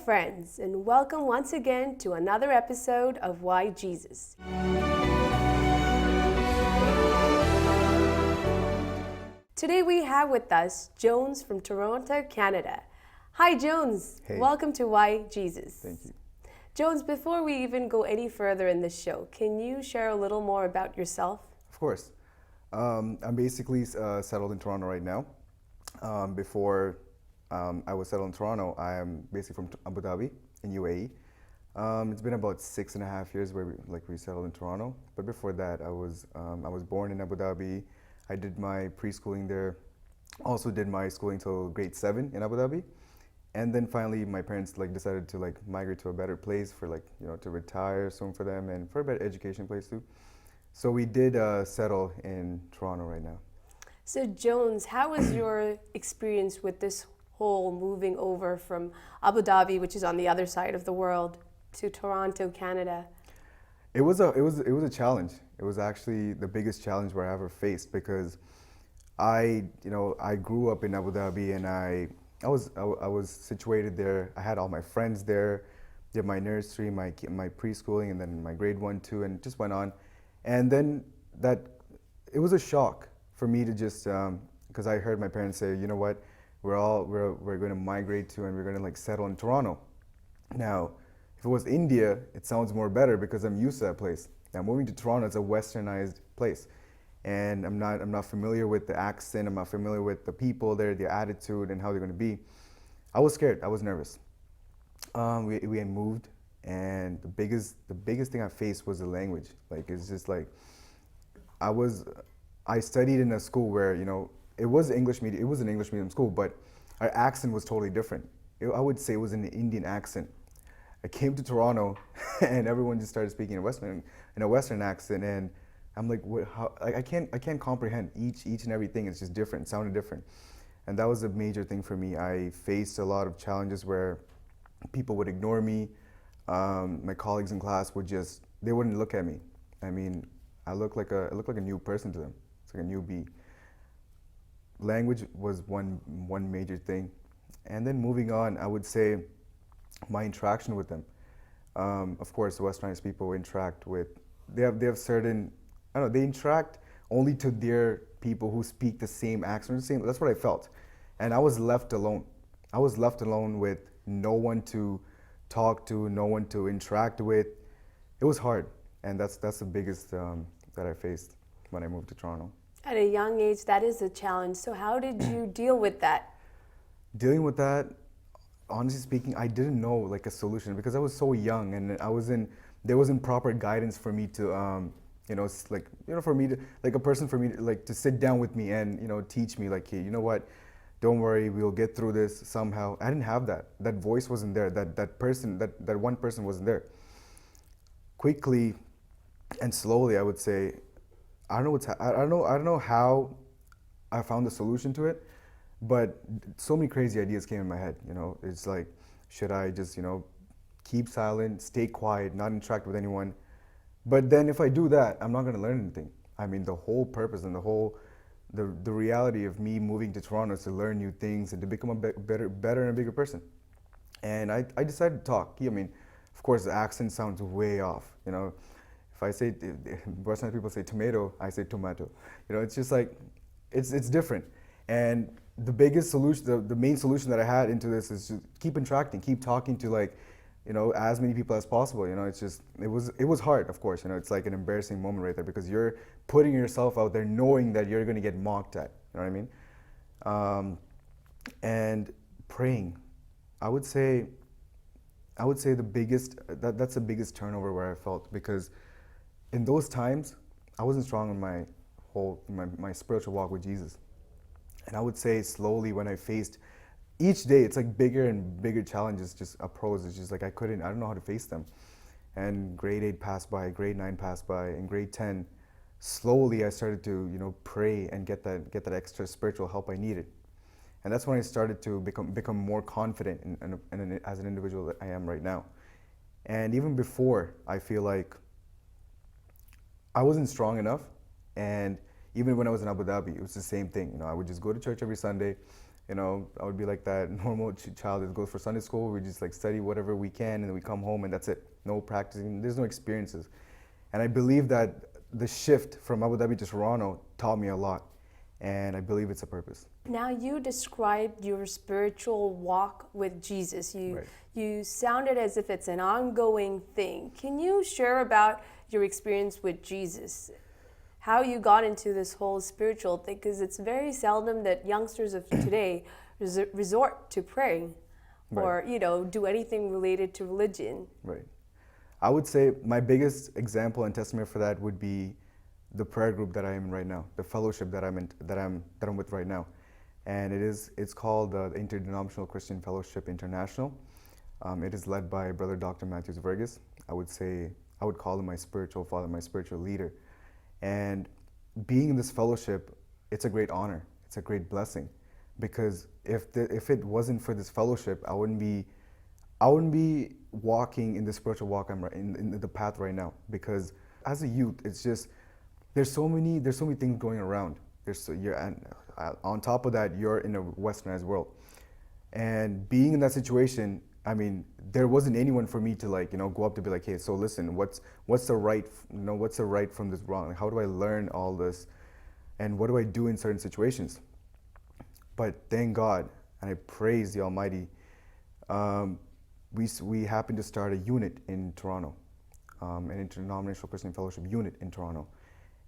friends, and welcome once again to another episode of Why Jesus. Today we have with us Jones from Toronto, Canada. Hi Jones, Hey. Welcome to Why Jesus. Thank you. Jones, before we even go any further in this show, can you share a little more about yourself? Of course. I'm basically settled in Toronto right now. Before I was settled in Toronto, I am basically from Abu Dhabi in UAE. It's been about 6.5 years where we settled in Toronto. But before that, I was born in Abu Dhabi. I did my preschooling there. Also did my schooling till grade 7 in Abu Dhabi. And then finally, my parents decided to migrate to a better place for to retire soon for them and for a better education place too. So we did settle in Toronto right now. So Jones, how was your experience with this whole moving over from Abu Dhabi, which is on the other side of the world, to Toronto, Canada? It was a challenge. It was actually the biggest challenge where I ever faced because I grew up in Abu Dhabi and I was situated there. I had all my friends there. Did my nursery, my preschooling, and then my grade 1, 2, and just went on. And then it was a shock for me to just because I heard my parents say, you know what, we're going to migrate to and we're going to settle in Toronto. Now, if it was India, it sounds more better because I'm used to that place. Now moving to Toronto, it's a westernized place. And I'm not familiar with the accent, I'm not familiar with the people there, their attitude and how they're gonna be. I was scared, I was nervous. We had moved and the biggest thing I faced was the language. It's just I studied in a school where, it was an English medium school, but our accent was totally different. I would say it was an Indian accent. I came to Toronto and everyone just started speaking in a Western accent, and I'm like, what, how, I can't comprehend each and everything. It's just different, sounded different. And that was a major thing for me. I faced a lot of challenges where people would ignore me. My colleagues in class they wouldn't look at me. I mean, I looked like a new person to them. It's like a newbie. Language was one major thing. And then moving on, I would say my interaction with them. Of course, the Westernized people interact with, they have certain, I don't know, they interact only to their people who speak the same accent, that's what I felt. And I was left alone. I was left alone with no one to talk to, no one to interact with. It was hard, and that's the biggest that I faced when I moved to Toronto. At a young age, that is a challenge. So how did you deal with that? Dealing with that, honestly speaking, I didn't know a solution because I was so young and there wasn't proper guidance for me to, for me to, a person for me to sit down with me and, teach me hey, you know what, don't worry, we'll get through this somehow. I didn't have that. That voice wasn't there. That one person wasn't there. Quickly and slowly, I would say, I don't know how I found the solution to it, but so many crazy ideas came in my head. It's like, should I just, keep silent, stay quiet, not interact with anyone? But then if I do that, I'm not going to learn anything. I mean, the whole purpose and the reality of me moving to Toronto is to learn new things and to become a better and a bigger person. And I decided to talk. I mean, of course, the accent sounds way off. If I say, Western people say tomato, I say tomato. It's just it's different. And the biggest solution, the main solution that I had into this is to keep interacting, keep talking to as many people as possible. It was hard, of course. It's like an embarrassing moment right there because you're putting yourself out there knowing that you're going to get mocked at. You know what I mean? And praying, I would say the biggest, that's the biggest turnover where I felt, because in those times I wasn't strong in my spiritual walk with Jesus. And I would say slowly when I faced each day, it's bigger and bigger challenges just arose. It's just I don't know how to face them. And grade 8 passed by, grade 9 passed by, and grade 10, slowly I started to, pray and get that extra spiritual help I needed. And that's when I started to become more confident as an individual that I am right now. And even before, I feel like I wasn't strong enough. And even when I was in Abu Dhabi, it was the same thing. I would just go to church every Sunday, I would be like that normal child that goes for Sunday school. We just like study whatever we can, and then we come home, and that's it. No practicing. There's no experiences. And I believe that the shift from Abu Dhabi to Toronto taught me a lot, and I believe it's a purpose. Now you described your spiritual walk with Jesus. Right. You sounded as if it's an ongoing thing. Can you share about your experience with Jesus? How you got into this whole spiritual thing? Because it's very seldom that youngsters of today resort to praying or, do anything related to religion. Right. I would say my biggest example and testament for that would be the prayer group that I am in right now, the fellowship that I'm in, that I'm with right now, and it's called the Interdenominational Christian Fellowship International. It is led by Brother Dr. Matthews Vergas. I would call him my spiritual father, my spiritual leader. And being in this fellowship, it's a great honor. It's a great blessing, because if it wasn't for this fellowship, I wouldn't be walking in the spiritual walk I'm in the path right now. Because as a youth, it's just there's so many things going around. On top of that, you're in a westernized world, and being in that situation, I mean, there wasn't anyone for me to go up to be like, hey, so listen, what's the right, what's the right from this wrong? Like, how do I learn all this, and what do I do in certain situations? But thank God, and I praise the Almighty, we happened to start a unit in Toronto, an Interdenominational Christian Fellowship unit in Toronto,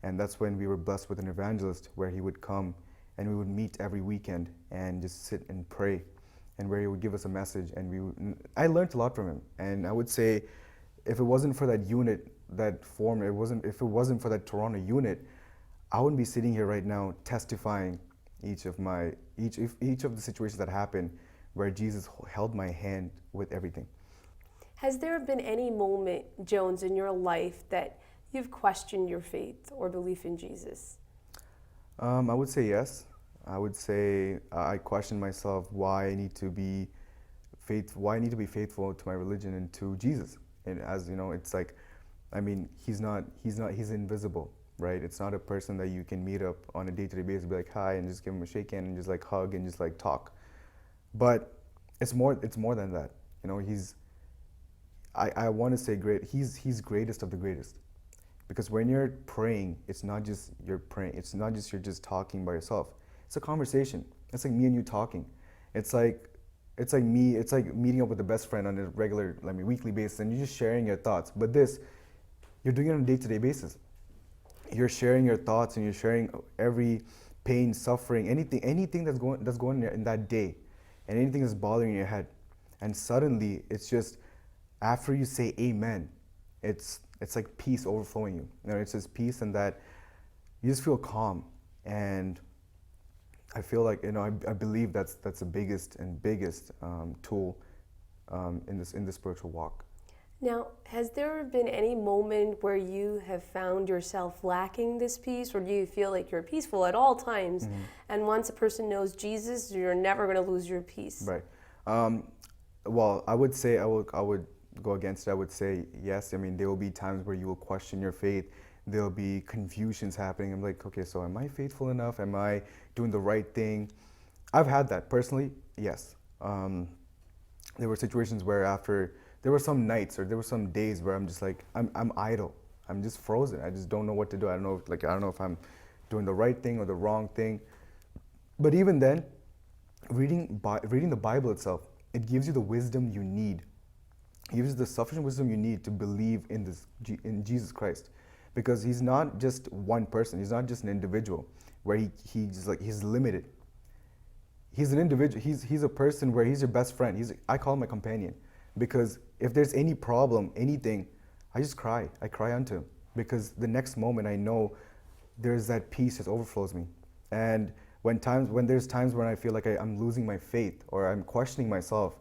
and that's when we were blessed with an evangelist where he would come, and we would meet every weekend and just sit and pray, and where he would give us a message, and I learned a lot from him. And I would say, if it wasn't for that unit that formed, if it wasn't for that Toronto unit, I wouldn't be sitting here right now testifying each of the situations that happened where Jesus held my hand with everything. Has there been any moment, Jones, in your life that you've questioned your faith or belief in Jesus? I would say yes. I would say I question myself why I need to be faithful to my religion and to Jesus. And as you know, it's like, I mean, he's invisible, right? It's not a person that you can meet up on a day-to-day basis, be like hi, and just give him a shake hand and just like hug and just like talk. But it's more than that. I want to say great. He's greatest of the greatest. Because when you're praying, it's not just you're praying. It's not just you're just talking by yourself. It's a conversation. It's like me and you talking. It's like meeting up with a best friend on a regular, weekly basis, and you're just sharing your thoughts. But this, you're doing it on a day-to-day basis. You're sharing your thoughts, and you're sharing every pain, suffering, anything that's going in that day, and anything that's bothering your head. And suddenly, it's just after you say amen, it's like peace overflowing you. It's just peace, and that you just feel calm. And I feel like I believe that's the biggest tool in the spiritual walk. Now, has there been any moment where you have found yourself lacking this peace, or do you feel like you're peaceful at all times? Mm-hmm. And once a person knows Jesus, you're never going to lose your peace? Right. Well, I would say I would go against it. I would say yes. I mean, there will be times where you will question your faith. There'll be confusions happening. I'm like, okay, so am I faithful enough? Am I doing the right thing? I've had that personally, yes. There were situations where there were some nights or there were some days where I'm just like, I'm idle. I'm just frozen. I just don't know what to do. I don't know if I'm doing the right thing or the wrong thing. But even then, reading the Bible itself, it gives you the wisdom you need. It gives you the sufficient wisdom you need to believe in Jesus Christ. Because he's not just one person. He's not just an individual where he's limited. He's an individual. He's a person where he's your best friend. I call him a companion, because if there's any problem, anything, I just cry. I cry unto him, because the next moment I know there's that peace that overflows me. And when there's times when I feel like I'm losing my faith or I'm questioning myself,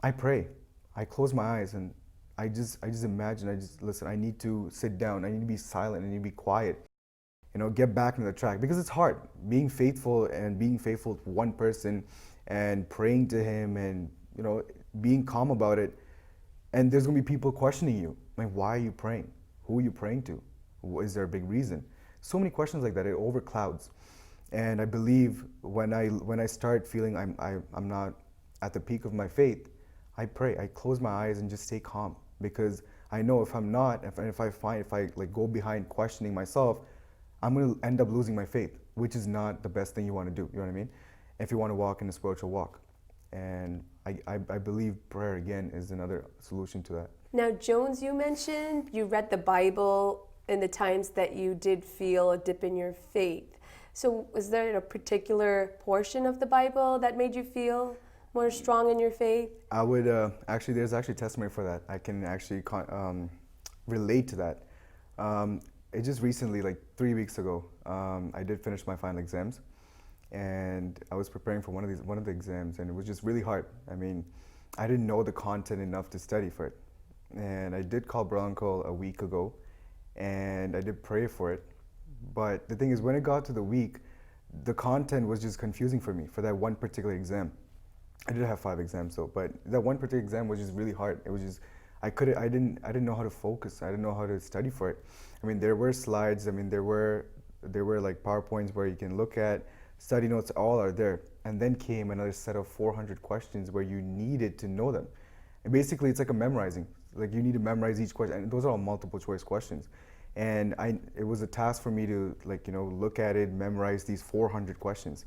I pray. I close my eyes and I just imagine, listen, I need to sit down, I need to be silent, I need to be quiet, get back into the track, because it's hard being faithful to one person and praying to him and, being calm about it. And there's gonna be people questioning you, like, why are you praying? Who are you praying to? Is there a big reason? So many questions like that, it overclouds. And I believe when I start feeling I'm not at the peak of my faith, I pray. I close my eyes and just stay calm, because I know if I'm not, if I like go behind questioning myself, I'm gonna end up losing my faith, which is not the best thing you want to do. You know what I mean? If you want to walk in a spiritual walk, and I believe prayer again is another solution to that. Now, Jones, you mentioned you read the Bible in the times that you did feel a dip in your faith. So, was there a particular portion of the Bible that made you feel more strong in your faith? I would actually, there's actually testimony for that. I can actually relate to that. It just recently, like 3 weeks ago, I did finish my final exams, and I was preparing for one of the exams, and it was just really hard. I mean, I didn't know the content enough to study for it, and I did call Brother Uncle a week ago, and I did pray for it. But the thing is, when it got to the week, the content was just confusing for me for that one particular exam. I did have 5 exams though, but that one particular exam was just really hard. It was just I didn't know how to focus. I didn't know how to study for it. I mean, there were slides. I mean, there were like PowerPoints where you can look at, study notes, all are there. And then came another set of 400 questions where you needed to know them. And basically, it's like a memorizing. Like you need to memorize each question, and those are all multiple choice questions. And it was a task for me to look at it, memorize these 400 questions.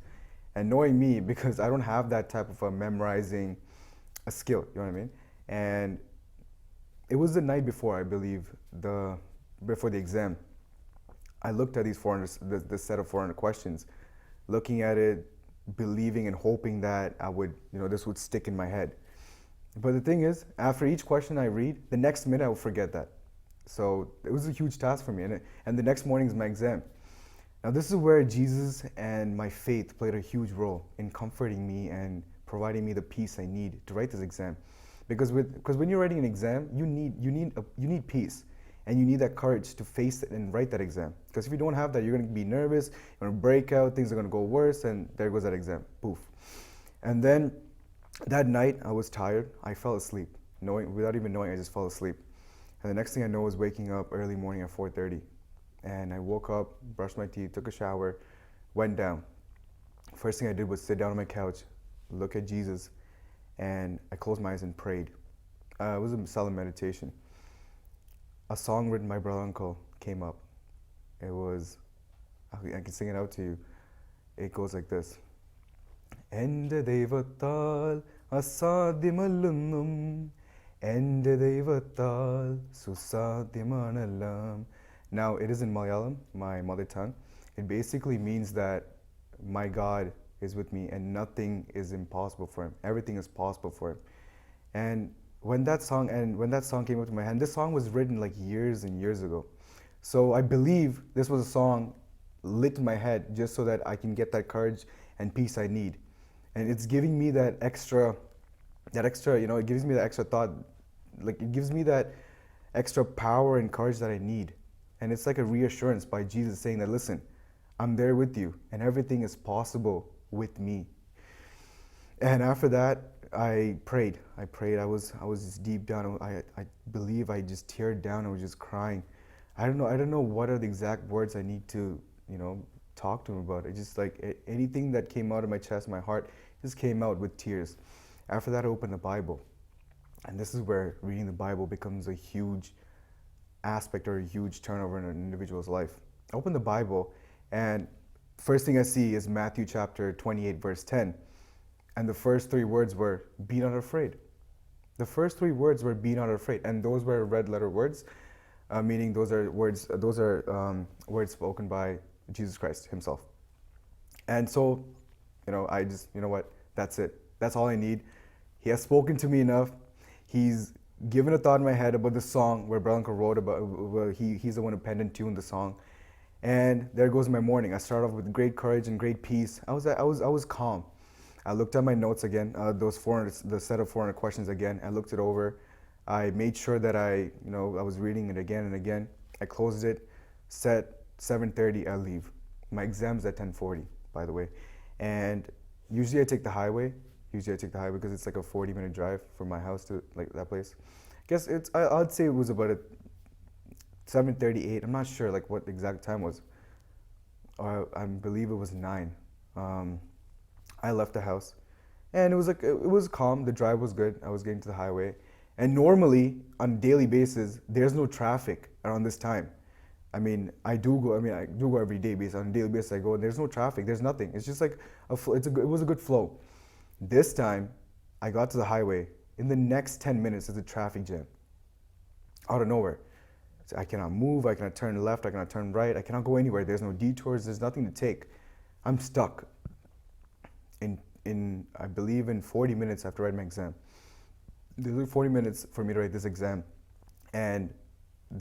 And knowing me, because I don't have that type of a memorizing a skill, you know what I mean? And it was the night before, I believe, before the exam. I looked at these 400, the set of 400 questions, looking at it, believing and hoping that this would stick in my head. But the thing is, after each question I read, the next minute I will forget that. So it was a huge task for me, and the next morning is my exam. Now this is where Jesus and my faith played a huge role in comforting me and providing me the peace I need to write this exam. Because when you're writing an exam, you need peace, and you need that courage to face it and write that exam. Because if you don't have that, you're going to be nervous, you're going to break out, things are going to go worse, and there goes that exam. Poof. And then that night I was tired. I fell asleep, without even knowing. I just fell asleep. And the next thing I know was waking up early morning at 4:30. And I woke up, brushed my teeth, took a shower, went down. First thing I did was sit down on my couch, look at Jesus, and I closed my eyes and prayed. It was a silent meditation. A song written by Brother Uncle came up. It was, I can sing it out to you. It goes like this. Ende Devatal asadhimallunnum, Ende Devatal susadhimanallam. Now, it is in Malayalam, my mother tongue. It basically means that my God is with me and nothing is impossible for him. Everything is possible for him. And when that song came up to my hand, this song was written like years and years ago. So I believe this was a song lit in my head just so that I can get that courage and peace I need. And it's giving me that extra, it gives me that extra thought, like it gives me that extra power and courage that I need. And it's like a reassurance by Jesus saying that, listen, I'm there with you and everything is possible with me. And after that, I prayed. I was just deep down. I believe I just teared down. I was just crying. I don't know what are the exact words I need to, talk to him about. It just like anything that came out of my chest, my heart just came out with tears. After that, I opened the Bible. And this is where reading the Bible becomes a huge aspect or a huge turnover in an individual's life. I open the Bible, and first thing I see is Matthew chapter 28, verse 10. And the first 3 words were, be not afraid. The first 3 words were, be not afraid. And those were red letter words, meaning those are words spoken by Jesus Christ himself. And so, I just, what, that's it. That's all I need. He has spoken to me enough. He's given a thought in my head about the song where Brother Uncle wrote about, he's the one who penned and tuned the song. And there goes my morning. I start off with great courage and great peace. I was calm. I looked at my notes again, the set of 400 questions again. I looked it over. I made sure that I was reading it again and again. I closed it, set 7:30, I leave. My exam's at 10:40, by the way. And usually I take the highway. Because it's like a 40-minute drive from my house to like that place. I guess I'd say it was about 7:38. I'm not sure like what the exact time was. I believe it was 9. Um, I left the house, and it was like it was calm. The drive was good. I was getting to the highway, and normally on a daily basis, there's no traffic around this time. I mean, I do go. I mean, I do go every day. Based on a daily basis, I go, and there's no traffic. There's nothing. It's just like it was a good flow. This time, I got to the highway. In the next 10 minutes, there's a traffic jam out of nowhere. So I cannot move. I cannot turn left. I cannot turn right. I cannot go anywhere. There's no detours. There's nothing to take. I'm stuck. In I believe in 40 minutes after writing my exam. There's 40 minutes for me to write this exam, and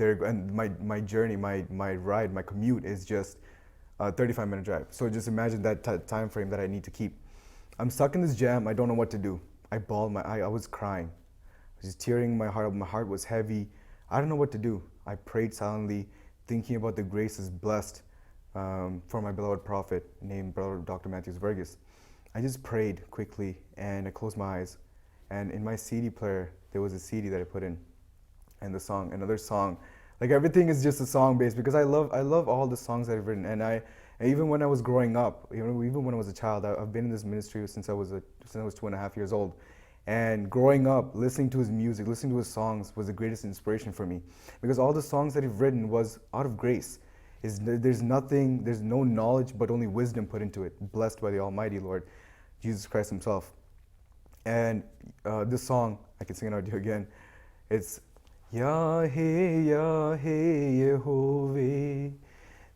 my journey, my ride, my commute is just a 35-minute drive. So just imagine that time frame that I need to keep. I'm stuck in this jam. I don't know what to do. I bawled I was crying. I was just tearing my heart up. My heart was heavy. I don't know what to do. I prayed silently, thinking about the graces blessed for my beloved prophet named Brother Dr. Matthews Vergis. I just prayed quickly, and I closed my eyes. And in my CD player, there was a CD that I put in, and the song, another song. Like everything is just a song based, because I love all the songs that I've written. And even when I was growing up, even when I was a child, I've been in this ministry since I was 2.5 years old. And growing up, listening to his music, listening to his songs was the greatest inspiration for me, because all the songs that he've written was out of grace. There's no knowledge, but only wisdom put into it, blessed by the Almighty Lord, Jesus Christ himself. And this song, I can sing it out to you again. It's Yahe Yehove,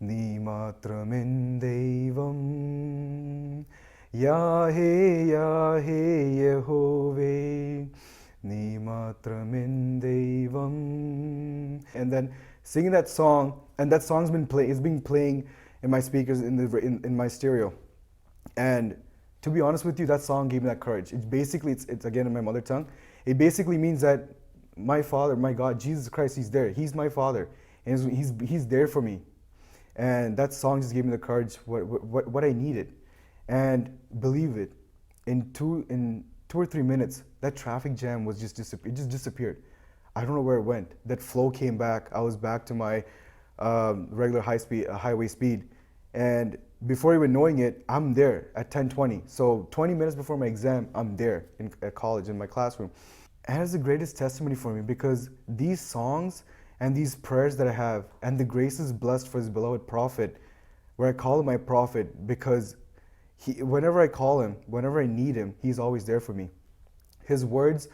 Ni Matramen Devam. Yahe Yehove, Ni Matramen Devam. And then singing that song, and that song's being playing in my speakers in my stereo. And to be honest with you, that song gave me that courage. It's again in my mother tongue. It basically means that my Father, my God, Jesus Christ, He's there. He's my Father, and He's there for me. And that song just gave me the courage, what I needed. And believe it, in two or 3 minutes, that traffic jam was just disappeared. I don't know where it went. That flow came back. I was back to my regular highway speed, and before even knowing it, I'm there at 10:20. So 20 minutes before my exam, I'm there at college in my classroom. And it's the greatest testimony for me, because these songs and these prayers that I have, and the graces blessed for his beloved prophet, where I call him my prophet, because whenever I call him, whenever I need him, he's always there for me. His words,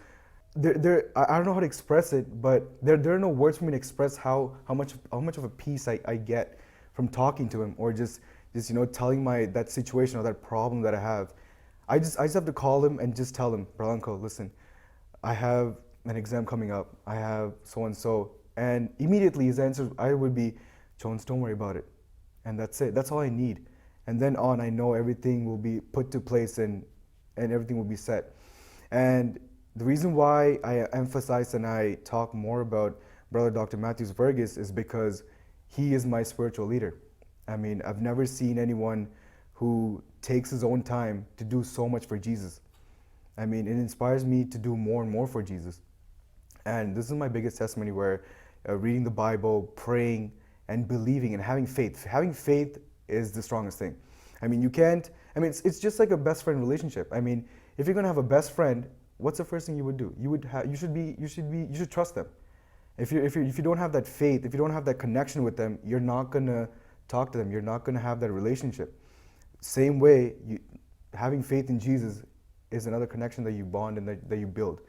I don't know how to express it, but there are no words for me to express how much of a peace I get from talking to him, or just telling that situation or that problem that I have. I just have to call him and just tell him, Brother Uncle, listen, I have an exam coming up. I have so and so, and immediately his answer would be, Jones, don't worry about it, and that's it. That's all I need. And then on, I know everything will be put to place, and everything will be set. And the reason why I emphasize and I talk more about Brother Dr. Matthews Vergis is because he is my spiritual leader. I mean, I've never seen anyone who takes his own time to do so much for Jesus. I mean, it inspires me to do more and more for Jesus. And this is my biggest testimony, where reading the Bible, praying, and believing and having faith. Having faith is the strongest thing. I mean, it's just like a best friend relationship. I mean, if you're gonna have a best friend, what's the first thing you would do? You should trust them. If you don't have that faith, if you don't have that connection with them, you're not gonna talk to them. You're not gonna have that relationship. Same way, having faith in Jesus is another connection that you bond and that you build.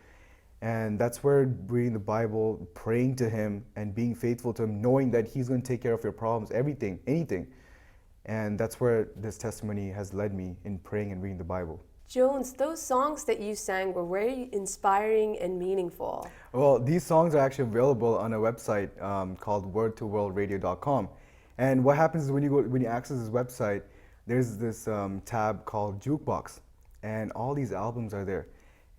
And that's where reading the Bible, praying to him, and being faithful to him, knowing that he's going to take care of your problems, everything, anything. And that's where this testimony has led me in praying and reading the Bible. Jones, those songs that you sang were very inspiring and meaningful. Well, these songs are actually available on a website called wordtoworldradio.com. And what happens is when you access this website, there's this tab called Jukebox, and all these albums are there.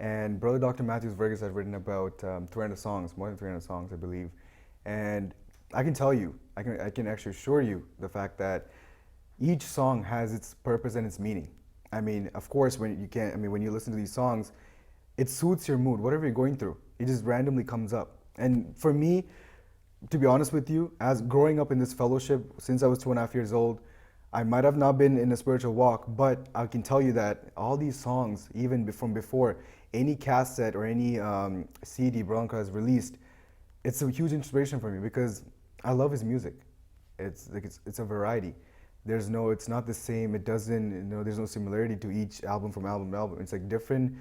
And Brother Dr. Matthews Vergis has written about 300 songs, more than 300 songs, I believe. And I can tell you, I can actually assure you the fact that each song has its purpose and its meaning. I mean, of course, when you listen to these songs, it suits your mood, whatever you're going through. It just randomly comes up. And for me, to be honest with you, as growing up in this fellowship since I was 2.5 years old, I might have not been in a spiritual walk, but I can tell you that all these songs, even from before any cassette or any CD Bronco has released, it's a huge inspiration for me because I love his music. It's like it's a variety. It's not the same. It doesn't, there's no similarity to each album from album to album. It's like different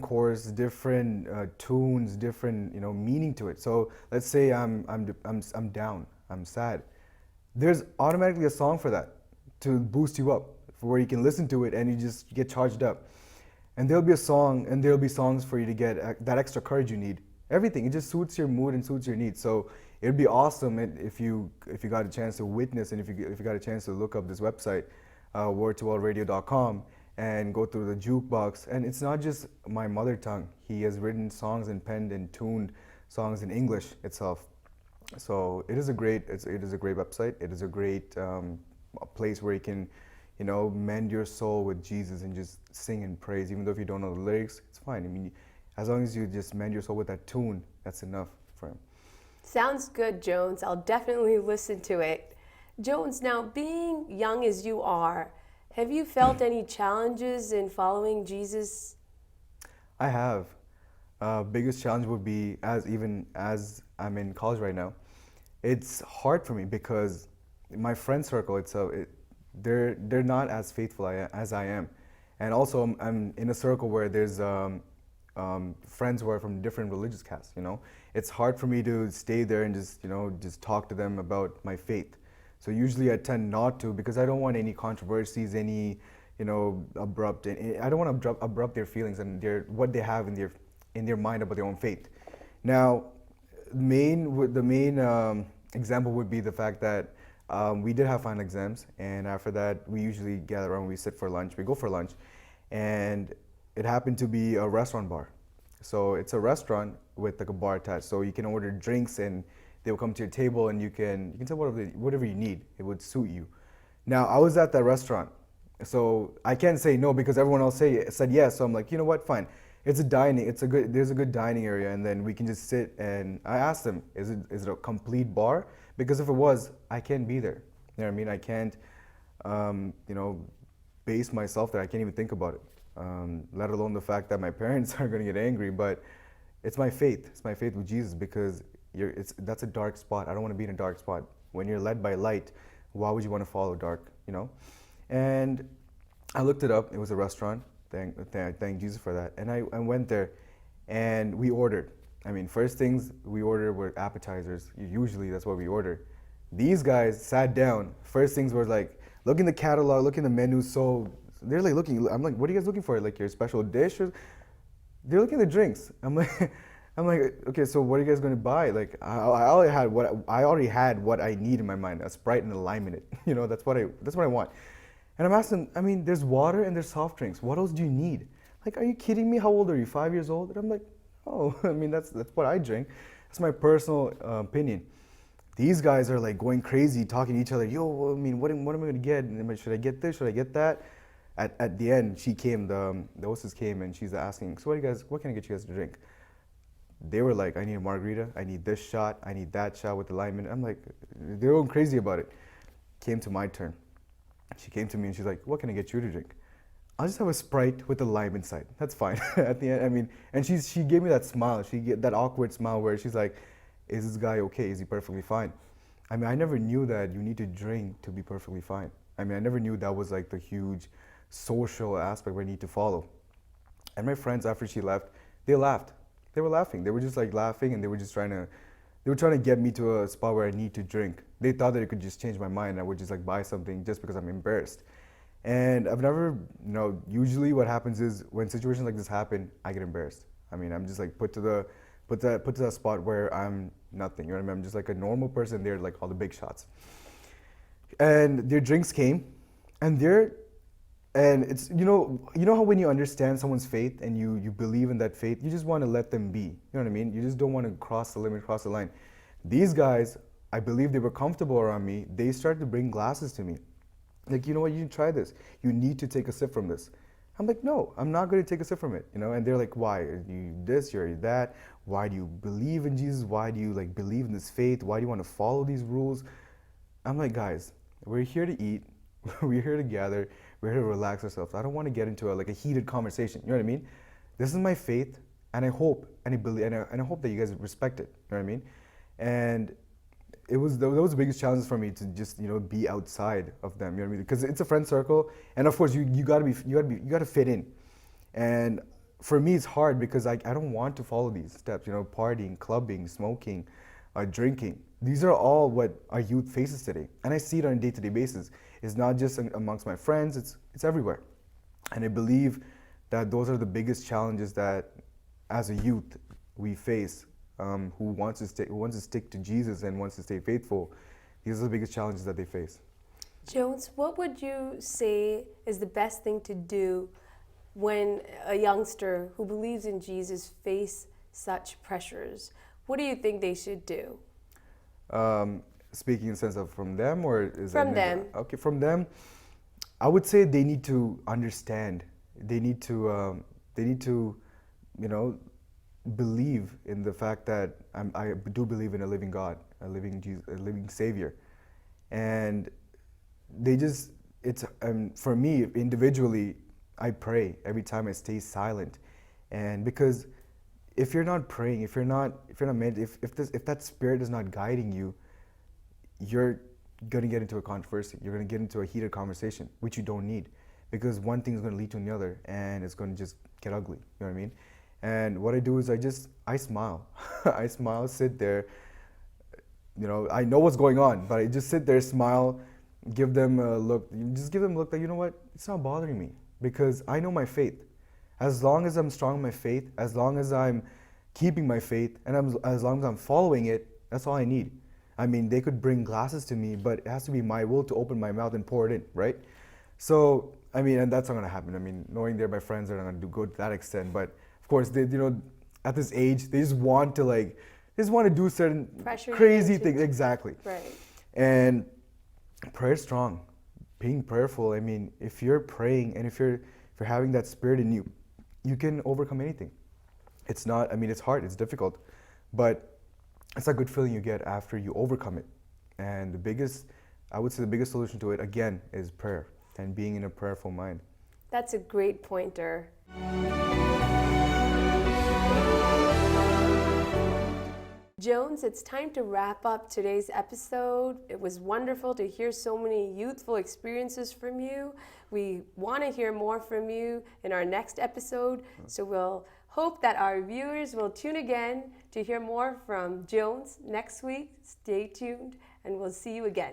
chords, different tunes, different meaning to it. So let's say I'm down, I'm sad. There's automatically a song for that to boost you up, for where you can listen to it and you just get charged up. And there'll be a song, and there'll be songs for you to get that extra courage you need. Everything, it just suits your mood and suits your needs. So it'd be awesome if you got a chance to witness, and if you got a chance to look up this website, word2worldradio.com, and go through the jukebox. And it's not just my mother tongue. He has written songs and penned and tuned songs in English itself. So it is a great website. It is a great place where you can, mend your soul with Jesus and just sing and praise. Even though if you don't know the lyrics, it's fine. I mean, as long as you just mend your soul with that tune, that's enough for him. Sounds good, Jones. I'll definitely listen to it. Jones, now being young as you are, have you felt any challenges in following Jesus? I have. Biggest challenge would be as I'm in college right now. It's hard for me because my friend circle, they're not as faithful as I am, and also I'm in a circle where there's friends who are from different religious castes. It's hard for me to stay there and just talk to them about my faith. So usually I tend not to, because I don't want any controversies, any abrupt. I don't want to abrupt their feelings and what they have in their mind about their own faith. Now, the main example would be the fact that we did have final exams, and after that we usually gather around, we sit for lunch, we go for lunch, and it happened to be a restaurant bar. So it's a restaurant with like a bar attached, so you can order drinks and they will come to your table, and you can say whatever you need. It would suit you. Now, I was at that restaurant, so I can't say no because everyone else said yes. So I'm like, you know what, fine. There's a good dining area, and then we can just sit. And I asked them, is it a complete bar? Because if it was, I can't be there. You know what I mean? I can't, base myself there. I can't even think about it. Let alone the fact that my parents are going to get angry. But it's my faith. It's my faith with Jesus, because that's a dark spot. I don't want to be in a dark spot. When you're led by light, why would you want to follow dark? And I looked it up. It was a restaurant. Thank Jesus for that. And I went there, and we ordered. I mean, first things we ordered were appetizers. Usually that's what we order. These guys sat down. First things were like, look in the catalog, look in the menu. So they're like looking. I'm like, what are you guys looking for? Like your special dish? They're looking at the drinks. I'm like, okay, so what are you guys going to buy? Like, I already had what I need in my mind: a Sprite and a lime in it. That's what I want. And I'm asking, I mean, there's water and there's soft drinks. What else do you need? Like, are you kidding me? How old are you? 5 years old? And I'm like, oh, I mean, that's what I drink. That's my personal opinion. These guys are like going crazy, talking to each other. Yo, I mean, what am I going to get? And should I get this? Should I get that? At the end, she came, the hostess came, and she's asking, so what can I get you guys to drink? They were like, I need a margarita. I need this shot. I need that shot with the lime in it. I'm like, they're going crazy about it. Came to my turn. She came to me and she's like, what can I get you to drink? I'll just have a Sprite with a lime inside. That's fine. At the end, I mean, and she gave me that smile. She gave that awkward smile where she's like, is this guy okay? Is he perfectly fine? I mean, I never knew that you need to drink to be perfectly fine. I mean, I never knew that was like the huge social aspect we need to follow. And my friends, after she left, they laughed. They were laughing. They were just like laughing, and they were trying to get me to a spot where I need to drink. They thought that it could just change my mind. I would just like buy something just because I'm embarrassed. And I've never, usually what happens is when situations like this happen, I get embarrassed. I mean, I'm just like put to that spot where I'm nothing. You know what I mean? I'm just like a normal person. They're like all the big shots. And their drinks came, and it's how when you understand someone's faith and you believe in that faith, you just want to let them be. You know what I mean? You just don't want to cross the limit, cross the line. These guys, I believe they were comfortable around me. They started to bring glasses to me. Like, you know what, you try this. You need to take a sip from this. I'm like, no, I'm not going to take a sip from it. And they're like, why? Are you this, you're that? Why do you believe in Jesus? Why do you like believe in this faith? Why do you want to follow these rules? I'm like, guys, we're here to eat. We're here to gather. We're here to relax ourselves. I don't want to get into a heated conversation. You know what I mean? This is my faith, and I hope and I believe and I hope that you guys respect it. You know what I mean? And that was the biggest challenge for me to just be outside of them. You know what I mean? Because it's a friend circle, and of course you gotta fit in. And for me, it's hard because I don't want to follow these steps. Partying, clubbing, smoking, drinking. These are all what our youth faces today, and I see it on a day-to-day basis. It's not just amongst my friends; it's everywhere. And I believe that those are the biggest challenges that, as a youth, we face. Who wants to stick to Jesus and wants to stay faithful. These are the biggest challenges that they face. Jones, what would you say is the best thing to do when a youngster who believes in Jesus face such pressures? What do you think they should do? Speaking in the sense of from them, or is from that them? Okay, from them, I would say they need to understand. They need to, believe in the fact that I do believe in a living God, a living Jesus, a living Savior, and for me individually, I pray every time I stay silent, and because if you're not praying, if that spirit is not guiding you, you're gonna get into a controversy. You're gonna get into a heated conversation, which you don't need, because one thing is gonna lead to another, and it's gonna just get ugly. You know what I mean? And what I do is I smile. I smile, sit there. I know what's going on, but I just sit there, smile, give them a look. Just give them a look that, you know what, it's not bothering me, because I know my faith. As long as I'm strong in my faith, as long as I'm keeping my faith, and as long as I'm following it, that's all I need. I mean, they could bring glasses to me, but it has to be my will to open my mouth and pour it in, right? So, I mean, and that's not gonna happen. I mean, knowing they're my friends, they're not gonna go to that extent, but of course, they, at this age, they just want to do certain crazy things. Exactly. Right. And prayer is strong. Being prayerful. I mean, if you're praying and if you're having that spirit in you, you can overcome anything. It's not. I mean, it's hard. It's difficult, but it's a good feeling you get after you overcome it. And I would say the biggest solution to it, again, is prayer and being in a prayerful mind. That's a great pointer. Jones, it's time to wrap up today's episode. It was wonderful to hear so many youthful experiences from you. We want to hear more from you in our next episode, so we'll hope that our viewers will tune again to hear more from Jones next week. Stay tuned, and we'll see you again.